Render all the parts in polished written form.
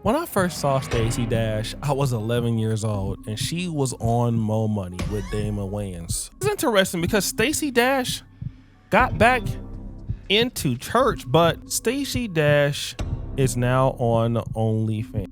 When I first saw Stacey Dash, I was 11 years old, and she was on Mo Money with Damon Wayans. It's interesting because Stacey Dash got back into church, but Stacey Dash is now on OnlyFans.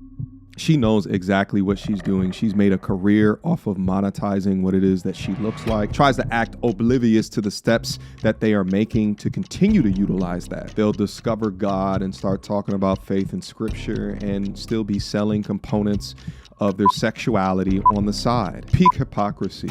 She knows exactly what she's doing. She's made a career off of monetizing what it is that she looks like, tries to act oblivious to the steps that they are making to continue to utilize that. They'll discover God and start talking about faith and scripture and still be selling components of their sexuality on the side. Peak hypocrisy.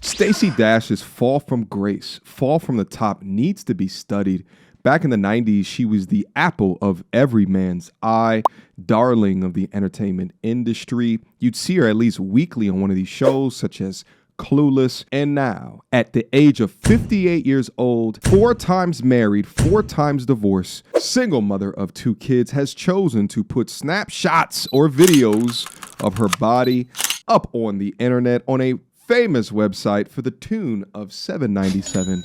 Stacey Dash's fall from grace, fall from the top, needs to be studied. Back in the 90s, she was the apple of every man's eye, darling of the entertainment industry. You'd see her at least weekly on one of these shows, such as Clueless. And now, at the age of 58 years old, 4 times married, 4 times divorced, single mother of 2 kids, has chosen to put snapshots or videos of her body up on the internet on a famous website for the tune of $7.97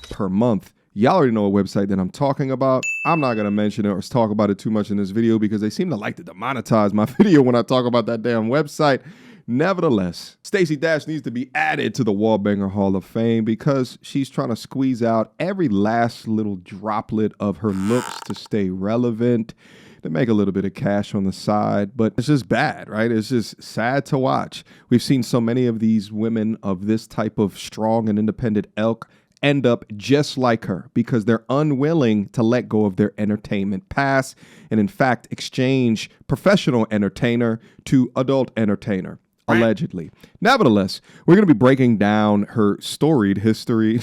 per month. Y'all already know a website that I'm talking about. I'm not going to mention it or talk about it too much in this video because they seem to like to demonetize my video when I talk about that damn website. Nevertheless, Stacey Dash needs to be added to the Wallbanger Hall of Fame because she's trying to squeeze out every last little droplet of her looks to stay relevant, to make a little bit of cash on the side. But it's just bad, right? It's just sad to watch. We've seen so many of these women of this type of strong and independent ilk end up just like her because they're unwilling to let go of their entertainment past and in fact exchange professional entertainer to adult entertainer, allegedly. Nevertheless, we're going to be breaking down her storied history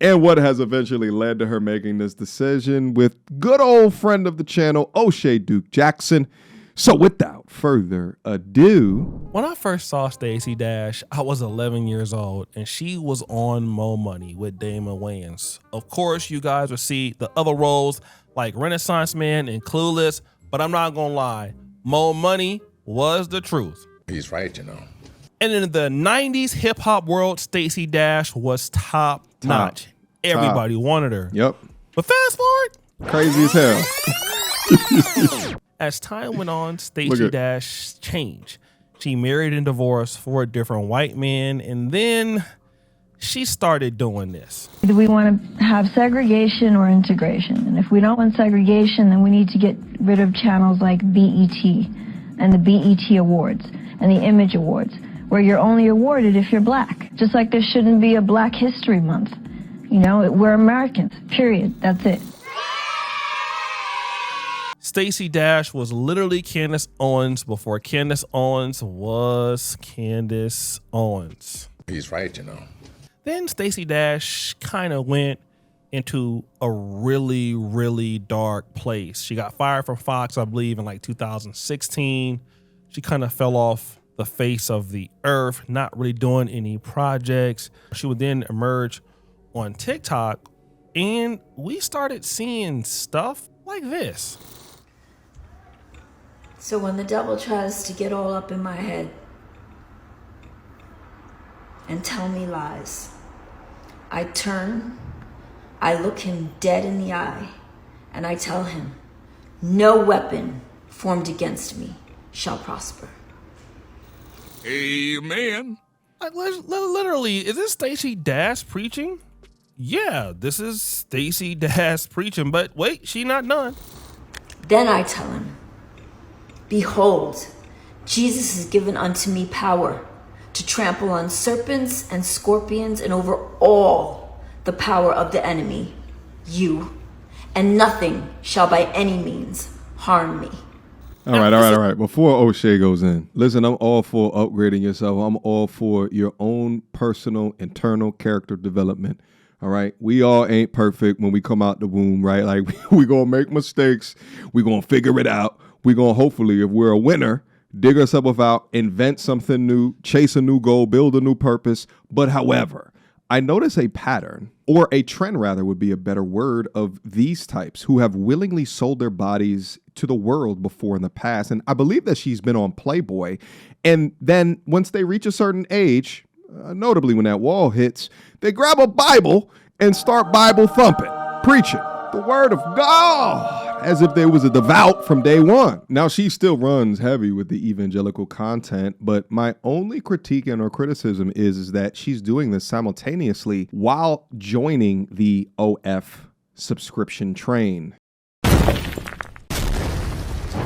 and what has eventually led to her making this decision with good old friend of the channel, O'Shea Duke Jackson. So without further ado, when I first saw Stacey Dash, I was 11 years old, and she was on Mo Money with Damon Wayans. Of course, you guys will see the other roles like Renaissance Man and Clueless, but I'm not gonna lie, Mo Money was the truth. He's right, you know. And in the 90s hip-hop world, Stacey Dash was top notch. Everybody wanted her. Yep. But fast forward. Crazy as hell. As time went on, Stacey Dash changed. She married and divorced 4 different white men, and then she started doing this. Do we want to have segregation or integration? And if we don't want segregation, then we need to get rid of channels like BET and the BET Awards and the Image Awards, where you're only awarded if you're black. Just like there shouldn't be a Black History Month. You know, we're Americans, period. That's it. Stacey Dash was literally Candace Owens before Candace Owens was Candace Owens. He's right, you know. Then Stacey Dash kind of went into a really, really dark place. She got fired from Fox, I believe, in like 2016. She kind of fell off the face of the earth, not really doing any projects. She would then emerge on TikTok, and we started seeing stuff like this. So when the devil tries to get all up in my head and tell me lies, I turn, I look him dead in the eye, and I tell him, no weapon formed against me shall prosper. Amen. Like, literally, is this Stacey Dash preaching? Yeah, this is Stacey Dash preaching, but wait, she not done. Then I tell him, behold, Jesus has given unto me power to trample on serpents and scorpions and over all the power of the enemy, you, and nothing shall by any means harm me. All right. Before O'Shea goes in, listen, I'm all for upgrading yourself. I'm all for your own personal internal character development. All right. We all ain't perfect when we come out the womb, right? Like we gonna make mistakes. We gonna figure it out. We gonna hopefully, if we're a winner, dig ourselves out, invent something new, chase a new goal, build a new purpose. But however, I notice a pattern, or a trend rather would be a better word, of these types who have willingly sold their bodies to the world before in the past. And I believe that she's been on Playboy. And then once they reach a certain age, notably when that wall hits, they grab a Bible and start Bible thumping, preaching the word of God. as if they was a devout from day one. Now, she still runs heavy with the evangelical content, but my only critique and or criticism is that she's doing this simultaneously while joining the OF subscription train.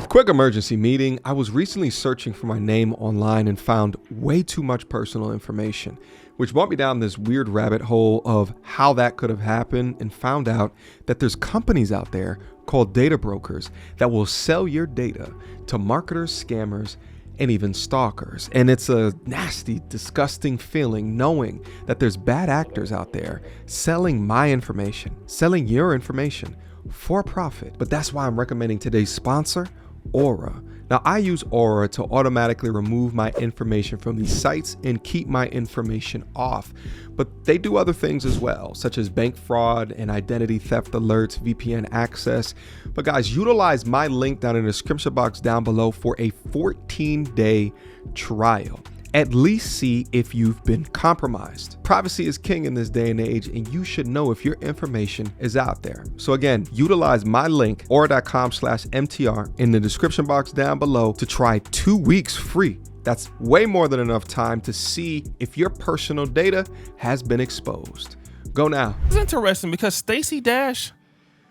Quick emergency meeting. I was recently searching for my name online and found way too much personal information, which brought me down this weird rabbit hole of how that could have happened, and found out that there's companies out there called data brokers that will sell your data to marketers, scammers, and even stalkers. And it's a nasty, disgusting feeling knowing that there's bad actors out there selling my information, selling your information for profit. But that's why I'm recommending today's sponsor, Aura. Now, I use Aura to automatically remove my information from these sites and keep my information off. But they do other things as well, such as bank fraud and identity theft alerts, VPN access. But guys, utilize my link down in the description box down below for a 14-day trial. At least see if you've been compromised. Privacy is king in this day and age, and you should know if your information is out there. So again, utilize my link, aura.com/MTR, in the description box down below to try 2 weeks free. That's way more than enough time to see if your personal data has been exposed. Go now. It's interesting because Stacey Dash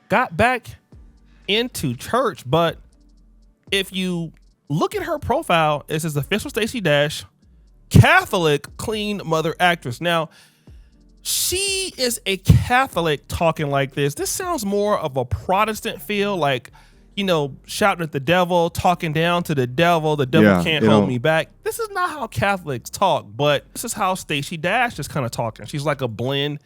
got back into church, but if you look at her profile, it says official Stacey Dash, Catholic clean mother actress. Now, she is a Catholic talking like this. This sounds more of a Protestant feel, like, you know, shouting at the devil, talking down to the devil. The devil can't hold me back. This is not how Catholics talk, but this is how Stacey Dash is kind of talking. She's like a blend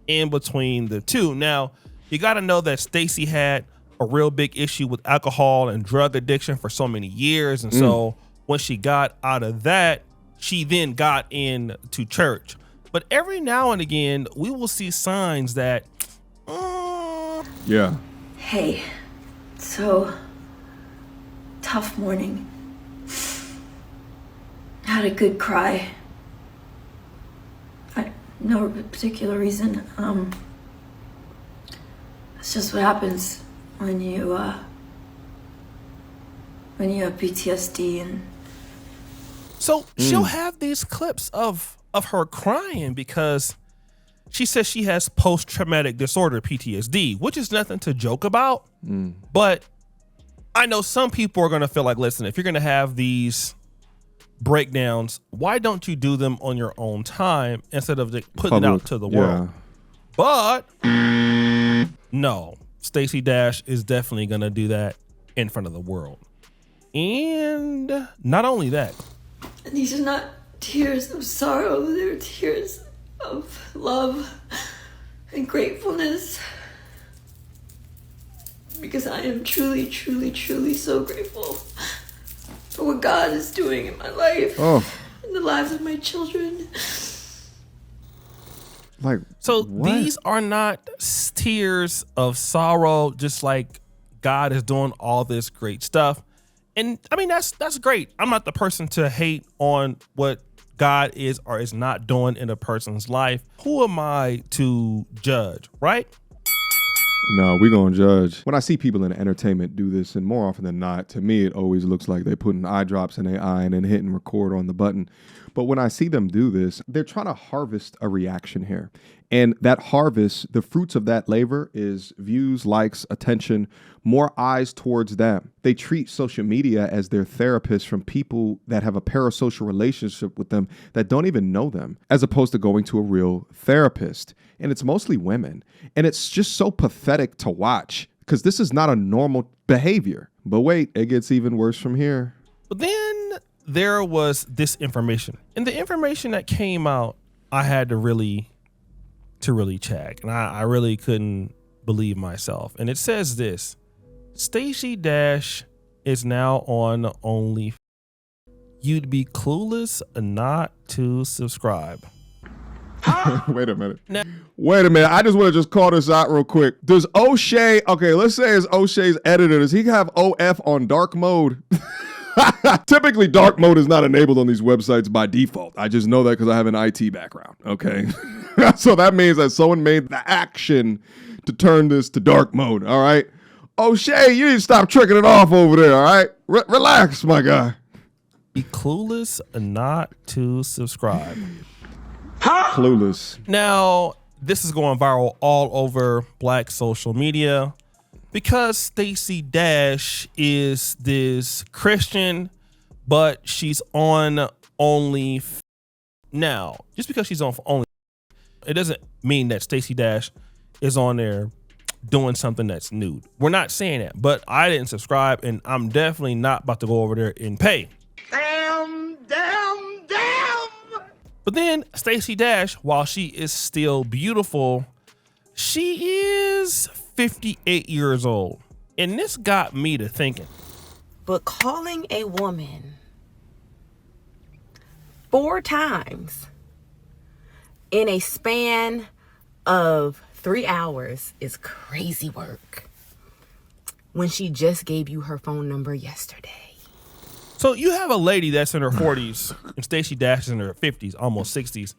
in between the two. Now, you got to know that Stacey had a real big issue with alcohol and drug addiction for so many years. And so when she got out of that, she then got into church. But every now and again, we will see signs that, Hey, so tough morning. Had a good cry. No particular reason. It's just what happens when you have PTSD. And so she'll have these clips of her crying because she says she has post-traumatic disorder, PTSD, which is nothing to joke about. But I know some people are going to feel like, listen, if you're going to have these breakdowns, why don't you do them on your own time instead of putting it out to the world? But no, Stacey Dash is definitely going to do that in front of the world. And not only that, and these are not tears of sorrow, they're tears of love and gratefulness. Because I am truly, truly, truly so grateful for what God is doing in my life, in the lives of my children. These are not tears of sorrow, just like God is doing all this great stuff. And I mean, that's great. I'm not the person to hate on what God is or is not doing in a person's life. Who am I to judge, right? No, we're going to judge. When I see people in entertainment do this, and more often than not, to me, it always looks like they're putting eye drops in their eye and then hitting record on the button. But when I see them do this, they're trying to harvest a reaction here. And that harvest, the fruits of that labor is views, likes, attention, more eyes towards them. They treat social media as their therapist from people that have a parasocial relationship with them that don't even know them, as opposed to going to a real therapist. And it's mostly women. And it's just so pathetic to watch because this is not a normal behavior. But wait, it gets even worse from here. But then there was this information. And the information that came out, I had to really check. And I really couldn't believe myself. And it says this: Stacey Dash is now on OnlyFans. You'd be clueless not to subscribe. Wait a minute. I just want to just call this out real quick. Does O'Shea, okay, let's say it's O'Shea's editor, does he have OF on dark mode? Typically, dark mode is not enabled on these websites by default. I just know that because I have an IT background, okay? So that means that someone made the action to turn this to dark mode, all right? O'Shea, you need to stop tricking it off over there, all right? Relax, my guy. Be clueless not to subscribe. Clueless. Now, this is going viral all over Black social media because Stacey Dash is this Christian, but she's on only. Now, just because she's on only, it doesn't mean that Stacey Dash is on there doing something that's nude. We're not saying that, but I didn't subscribe, and I'm definitely not about to go over there and pay. Damn. But then Stacey Dash, while she is still beautiful, she is 58 years old. And this got me to thinking. But calling a woman 4 times in a span of 3 hours is crazy work when she just gave you her phone number yesterday. So you have a lady that's in her 40s and Stacey Dash is in her 50s, almost 60s.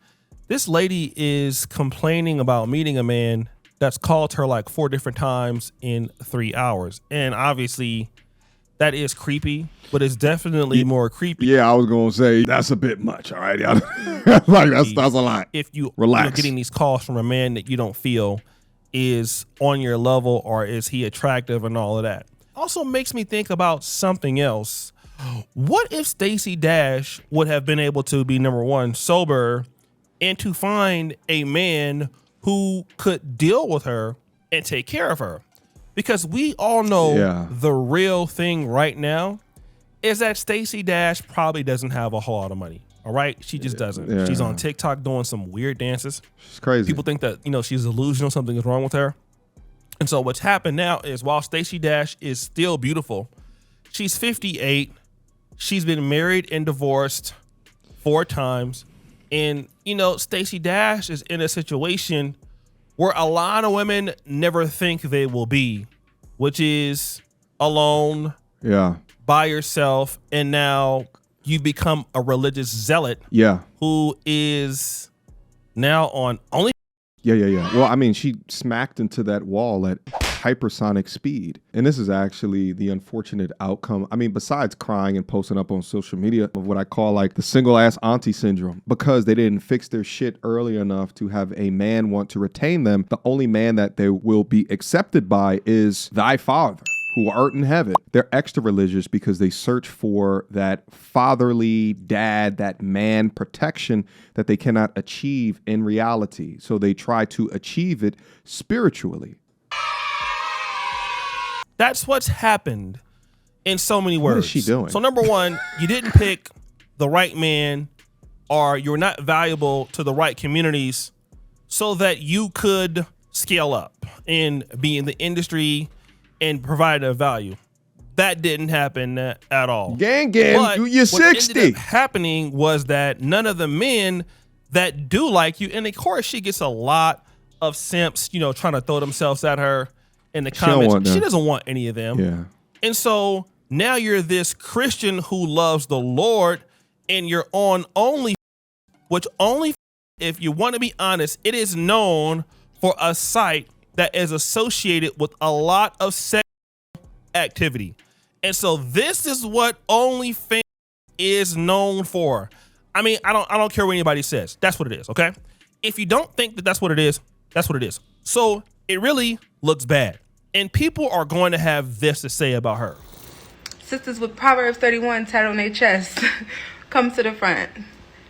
This lady is complaining about meeting a man that's called her like 4 different times in 3 hours. And obviously that is creepy, but it's definitely more creepy. Yeah, I was going to say that's a bit much, all right? Like that's a lot. If you relax, getting these calls from a man that you don't feel is on your level or is he attractive and all of that. Also makes me think about something else. What if Stacey Dash would have been able to be, number one, sober and to find a man who could deal with her and take care of her? Because we all know the real thing right now is that Stacey Dash probably doesn't have a whole lot of money. All right. She just doesn't. Yeah. She's on TikTok doing some weird dances. She's crazy. People think that, she's delusional. Something is wrong with her. And so what's happened now is while Stacey Dash is still beautiful, she's 58. She's been married and divorced 4 times. And, Stacey Dash is in a situation where a lot of women never think they will be, which is alone, by yourself, and now you become a religious zealot who is now on only. Yeah. Well, I mean, she smacked into that wall at hypersonic speed. And this is actually the unfortunate outcome. I mean, besides crying and posting up on social media of what I call like the single ass auntie syndrome, because they didn't fix their shit early enough to have a man want to retain them. The only man that they will be accepted by is thy father, who art in heaven. They're extra religious because they search for that fatherly dad, that man protection that they cannot achieve in reality. So they try to achieve it spiritually. That's what's happened in so many words. What is she doing? So number one, you didn't pick the right man, or you're not valuable to the right communities so that you could scale up and be in the industry and provide a value. That didn't happen at all. Gang, but you're 60. What ended up happening was that none of the men that do like you, and of course she gets a lot of simps, trying to throw themselves at her in the comments. She doesn't want any of them. Yeah. And so now you're this Christian who loves the Lord and you're on Only, which Only, if you want to be honest, it is known for a site that is associated with a lot of sexual activity. And so this is what OnlyFans is known for. I mean, I don't care what anybody says. That's what it is, okay? If you don't think that that's what it is, that's what it is. So it really looks bad. And people are going to have this to say about her. Sisters with Proverbs 31 tatted on their chest, come to the front.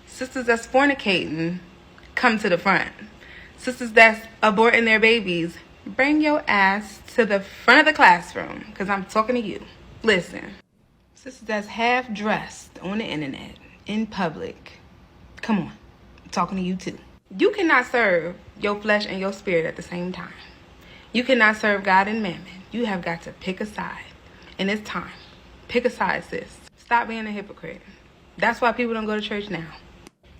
Sisters that's fornicating, come to the front. Sisters that's aborting their babies, bring your ass to the front of the classroom, because I'm talking to you. Listen. Sisters that's half dressed on the internet, in public, come on, I'm talking to you too. You cannot serve your flesh and your spirit at the same time. You cannot serve God and mammon. You have got to pick a side. And it's time. Pick a side, sis. Stop being a hypocrite. That's why people don't go to church now.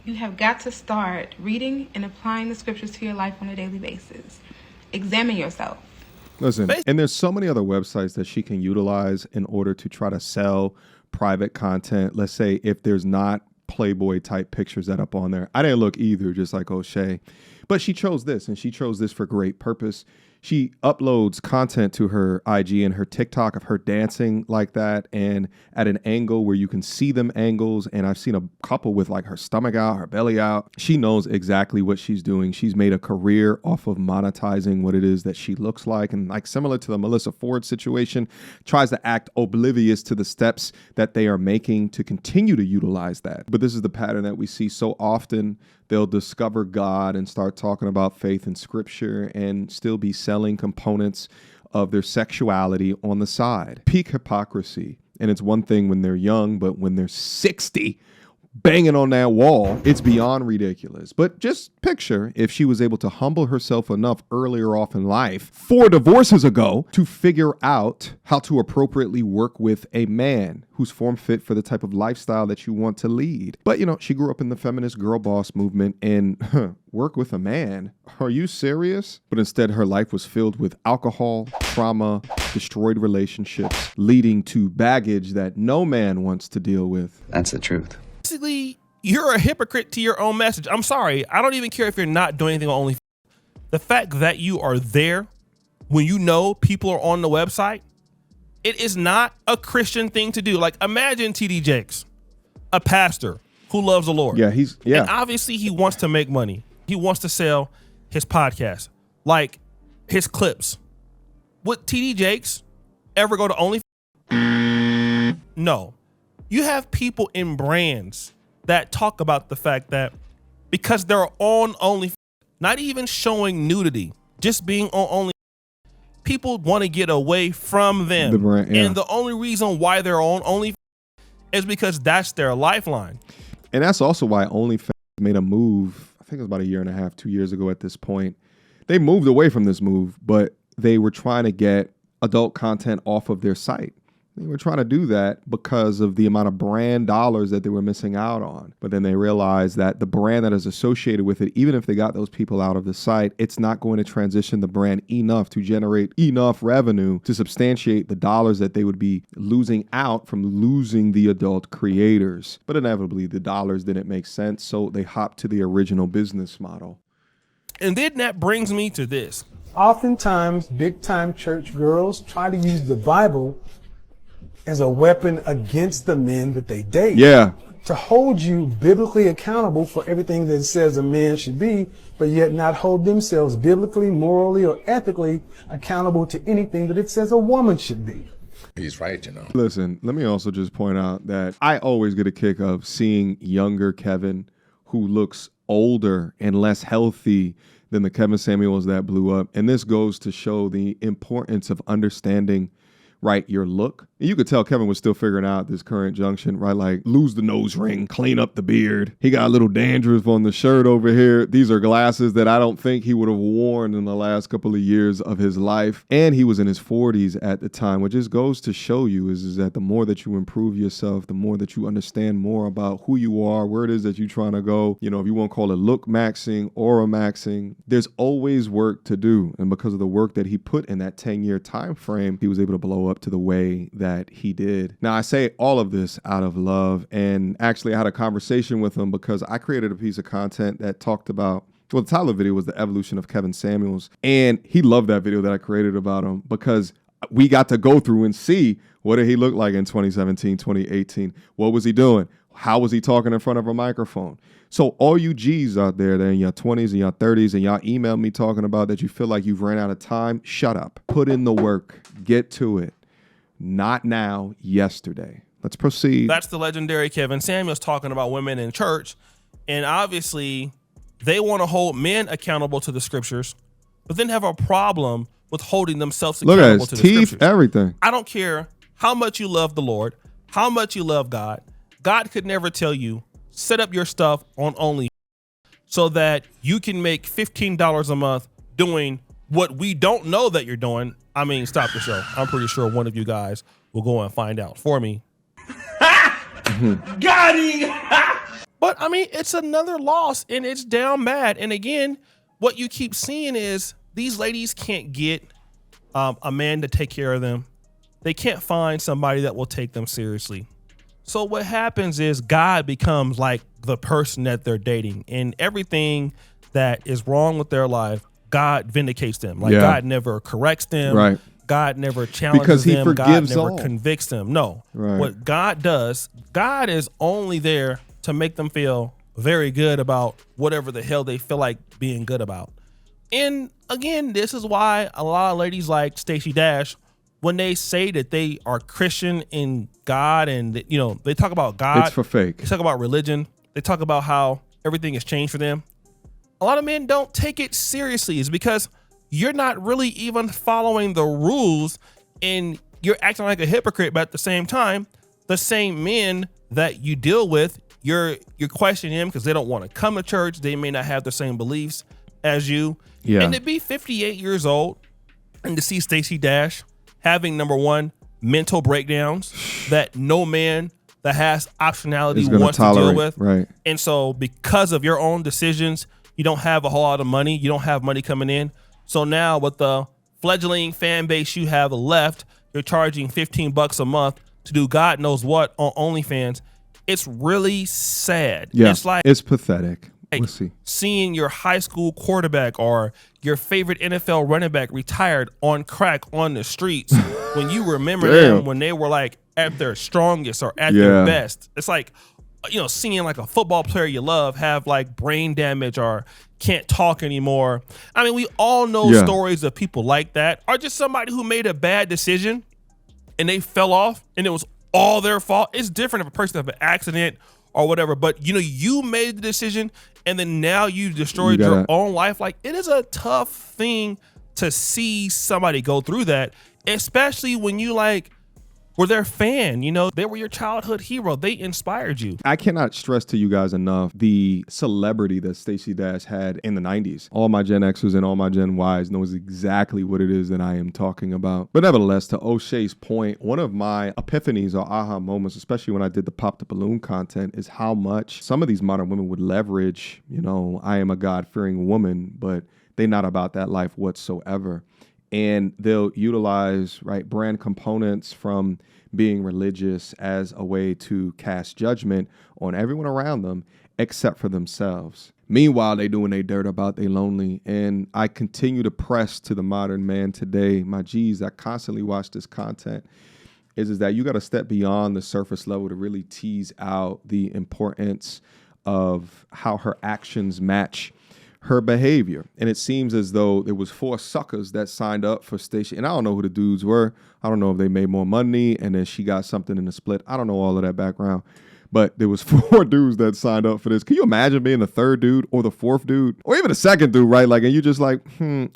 You have got to start reading and applying the scriptures to your life on a daily basis. Examine yourself. Listen, and there's so many other websites that she can utilize in order to try to sell private content. Let's say if there's not Playboy type pictures that up on there. I didn't look either, just like O'Shea. But she chose this, and she chose this for great purpose. She uploads content to her IG and her TikTok of her dancing like that and at an angle where you can see them angles. And I've seen a couple with like her stomach out, her belly out. She knows exactly what she's doing. She's made a career off of monetizing what it is that she looks like. And like similar to the Melissa Ford situation, tries to act oblivious to the steps that they are making to continue to utilize that. But this is the pattern that we see so often. They'll discover God and start talking about faith and scripture and still be selling components of their sexuality on the side. Peak hypocrisy. And it's one thing when they're young, but when they're 60, banging on that wall, it's beyond ridiculous. But just picture if she was able to humble herself enough earlier off in life, 4 divorces ago, to figure out how to appropriately work with a man who's form fit for the type of lifestyle that you want to lead. But, you know, she grew up in the feminist girl boss movement and work with a man. Are you serious? But instead, her life was filled with alcohol, trauma, destroyed relationships, leading to baggage that no man wants to deal with. That's the truth. Basically, you're a hypocrite to your own message. I'm sorry. I don't even care if you're not doing anything on OnlyFans. The fact that you are there when you know people are on the website, it is not a Christian thing to do. Like, imagine TD Jakes, a pastor who loves the Lord. Yeah, And obviously he wants to make money. He wants to sell his podcast, like his clips. Would TD Jakes ever go to OnlyFans? No. You have people in brands that talk about the fact that because they're on OnlyFans, not even showing nudity, just being on OnlyFans, people want to get away from them. The brand, yeah. And the only reason why they're on OnlyFans is because that's their lifeline. And that's also why OnlyFans made a move, I think it was about 1.5 years, 2 years ago at this point. They moved away from this move, but they were trying to get adult content off of their site. They were trying to do that because of the amount of brand dollars that they were missing out on. But then they realized that the brand that is associated with it, even if they got those people out of the site, it's not going to transition the brand enough to generate enough revenue to substantiate the dollars that they would be losing out from losing the adult creators. But inevitably, the dollars didn't make sense, so they hopped to the original business model. And then that brings me to this. Oftentimes, big-time church girls try to use the Bible as a weapon against the men that they date. Yeah. To hold you biblically accountable for everything that it says a man should be, but yet not hold themselves biblically, morally, or ethically accountable to anything that it says a woman should be. He's right, you know. Listen, let me also just point out that I always get a kick of seeing younger Kevin who looks older and less healthy than the Kevin Samuels that blew up. And this goes to show the importance of understanding, right, your look. And you could tell Kevin was still figuring out this current junction, right? Like, lose the nose ring, clean up the beard. He got a little dandruff on the shirt over here. These are glasses that I don't think he would have worn in the last couple of years of his life. And he was in his 40s at the time, which just goes to show you is that the more that you improve yourself, the more that you understand more about who you are, where it is that you're trying to go. You know, if you want to call it look maxing, aura maxing, there's always work to do. And because of the work that he put in that 10-year time frame, he was able to blow up to the way that he did. Now, I say all of this out of love, and actually I had a conversation with him because I created a piece of content that talked about, well, the title of the video was The Evolution of Kevin Samuels, and he loved that video that I created about him because we got to go through and see what did he look like in 2017, 2018. What was he doing? How was he talking in front of a microphone? So all you G's out there that are in your 20s and your 30s and y'all email me talking about that you feel like you've ran out of time, shut up. Put in the work. Get to it. Not now, yesterday. Let's proceed. That's the legendary Kevin Samuels talking about women in church. And obviously, they want to hold men accountable to the scriptures, but then have a problem with holding themselves accountable to the scriptures. Look at his teeth, everything. I don't care how much you love the Lord, how much you love God. God could never tell you, set up your stuff on Only so that you can make $15 a month doing what we don't know that you're doing. I mean, stop the show. I'm pretty sure one of you guys will go and find out for me. Got him! But I mean, it's another loss and it's down bad. And again, what you keep seeing is these ladies can't get a man to take care of them. They can't find somebody that will take them seriously. So what happens is God becomes like the person that they're dating, and everything that is wrong with their life, God vindicates them. Like Yeah. God never corrects them. Right. God never challenges Because he them. forgives God never all. convicts them. No. Right. What God does, God is only there to make them feel very good about whatever the hell they feel like being good about. And again, this is why a lot of ladies like Stacey Dash, when they say that they are Christian in God and that, you know, they talk about God. It's for fake. They talk about religion. They talk about how everything has changed for them. A lot of men don't take it seriously. It's because you're not really even following the rules and you're acting like a hypocrite. But at the same time, the same men that you deal with, you're questioning them because they don't want to come to church. They may not have the same beliefs as you. Yeah. And to be 58 years old and to see Stacey Dash having, number one, mental breakdowns that no man that has optionality wants to deal with. Right. And so because of your own decisions, you don't have a whole lot of money. You don't have money coming in. So now with the fledgling fan base you have left, you're charging $15 a month to do God knows what on OnlyFans. It's really sad. Yeah. It's like it's pathetic. We'll see. seeing your high school quarterback or your favorite NFL running back retired on crack on the streets when you remember them when they were like at their strongest or at their best. It's like, you know, seeing like a football player you love have like brain damage or can't talk anymore. I mean, we all know stories of people like that, or just somebody who made a bad decision and they fell off and it was all their fault. It's different if a person has an accident or whatever, but you know, you made the decision and then now you destroyed your own life. Like, it is a tough thing to see somebody go through that, especially when you like were their fan. You know, they were your childhood hero. They inspired you. I cannot stress to you guys enough the celebrity that Stacey Dash had in the 90s. All my Gen Xers and all my Gen Ys knows exactly what it is that I am talking about. But nevertheless, to O'Shea's point, one of my epiphanies or aha moments, especially when I did the Pop the Balloon content, is how much some of these modern women would leverage, you know, I am a God-fearing woman, but they're not about that life whatsoever. And they'll utilize, right, brand components from being religious as a way to cast judgment on everyone around them except for themselves. Meanwhile, they doing their dirt about they lonely. And I continue to press to the modern man today, my G's, I constantly watch this content, is that you got to step beyond the surface level to really tease out the importance of how her actions match her behavior. And it seems as though there was 4 suckers that signed up for Stacey. And I don't know who the dudes were. I don't know if they made more money and then she got something in the split. I don't know all of that background. But there was 4 dudes that signed up for this. Can you imagine being the 3rd dude or the 4th dude or even the 2nd dude, right? Like, and you just like,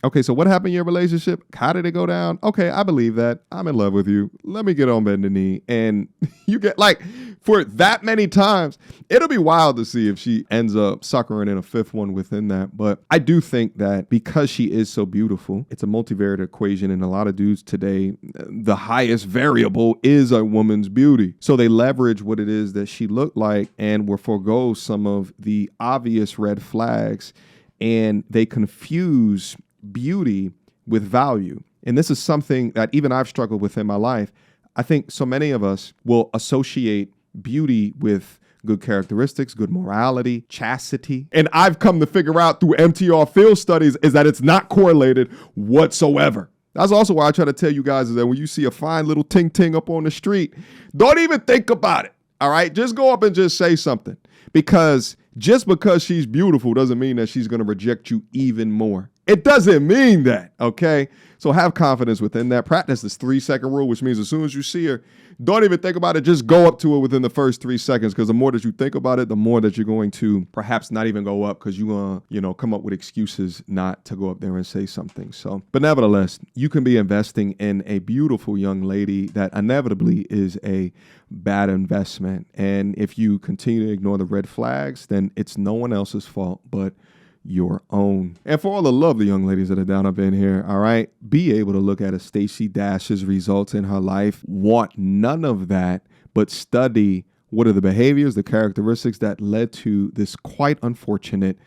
okay, so what happened in your relationship? How did it go down? Okay, I believe that. I'm in love with you. Let me get on bended knee. And you get like, for that many times, it'll be wild to see if she ends up suckering in a 5th one within that. But I do think that because she is so beautiful, it's a multivariate equation. And a lot of dudes today, the highest variable is a woman's beauty. So they leverage what it is that she looked like and will forego some of the obvious red flags, and they confuse beauty with value. And this is something that even I've struggled with in my life. I think so many of us will associate beauty with good characteristics, good morality, chastity. And I've come to figure out through MTR field studies is that it's not correlated whatsoever. That's also why I try to tell you guys is that when you see a fine little ting-ting up on the street, don't even think about it. All right, just go up and just say something, because just because she's beautiful doesn't mean that she's going to reject you even more. It doesn't mean that, okay? So have confidence within that. Practice this 3-second rule, which means as soon as you see her, don't even think about it. Just go up to her within the first 3 seconds, because the more that you think about it, the more that you're going to perhaps not even go up, because you're going to, come up with excuses not to go up there and say something. So, but nevertheless, you can be investing in a beautiful young lady that inevitably is a bad investment. And if you continue to ignore the red flags, then it's no one else's fault but your own. And for all the lovely young ladies that are down up in here, all right, be able to look at a Stacey Dash's results in her life, want none of that, but study what are the behaviors, the characteristics that led to this quite unfortunate,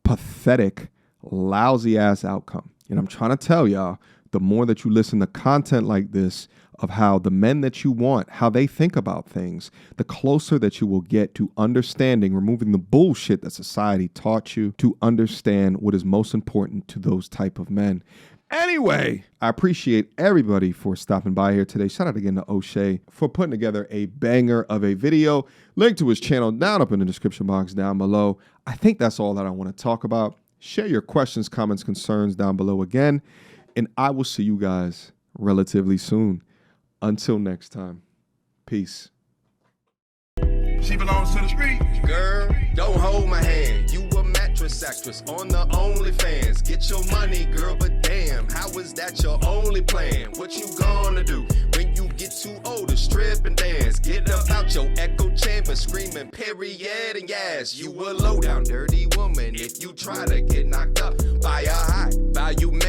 pathetic, lousy ass outcome. And I'm trying to tell y'all, the more that you listen to content like this of how the men that you want, how they think about things, the closer that you will get to understanding, removing the bullshit that society taught you to understand what is most important to those type of men. Anyway, I appreciate everybody for stopping by here today. Shout out again to O'Shea for putting together a banger of a video. Link to his channel down up in the description box down below. I think that's all that I want to talk about. Share your questions, comments, concerns down below again, and I will see you guys relatively soon. Until next time, peace. She belongs to the street. Girl, don't hold my hand. You a mattress actress on the OnlyFans. Get your money, girl, but damn, how is that your only plan? What you gonna do when you get too old to strip and dance? Get up out your echo chamber screaming period and yes. You a low down dirty woman if you try to get knocked up by a high value man.